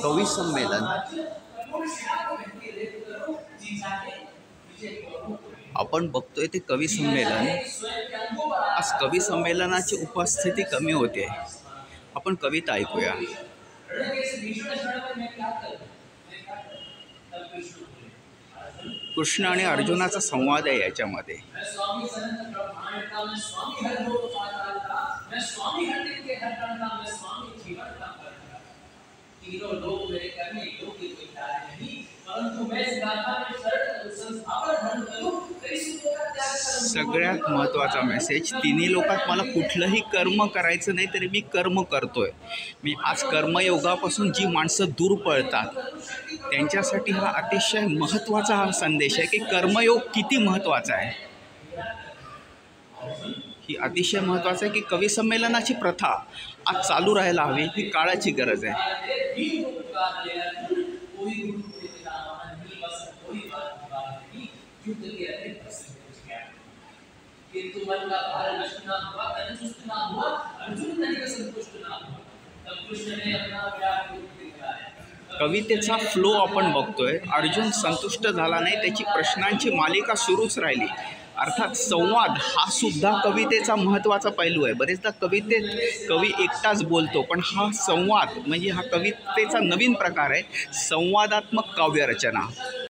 कवी संमेलन आपण बघतोय ते कवी संमेलन। आज कवी संमेलनाची उपस्थिती कमी होते। आपण कविता ऐकूया। कृष्ण आणि अर्जुनाचा संवाद आहे याच्यामध्ये। सगळ्यात महत्त्वाचा मेसेज, तिन्ही लोकात मला कुठलंही कर्म करायचं नाही तरी मी कर्म करतोय। मी आज कर्मयोगापासून जी माणसं दूर पळतात त्यांच्यासाठी हा अतिशय महत्त्वाचा हा संदेश आहे की कर्मयोग किती महत्त्वाचा आहे। ही अतिशय महत्त्वाचं आहे की कवी संमेलनाची प्रथा आज चालू राहायला हवी, ही काळाची गरज आहे। कवितेचा फ्लो आपण बघतोय। अर्जुन संतुष्ट झाला नाही, त्याची प्रश्नांची मालिका सुरूच राहिली। अर्थात संवाद हा सुद्धा कवितेचा महत्त्वाचा पैलू आहे। बरेचदा कवितेत कवी एकटाच बोलतो, पण हा संवाद म्हणजे हा कवितेचा नवीन प्रकार आहे, संवादात्मक काव्यरचना।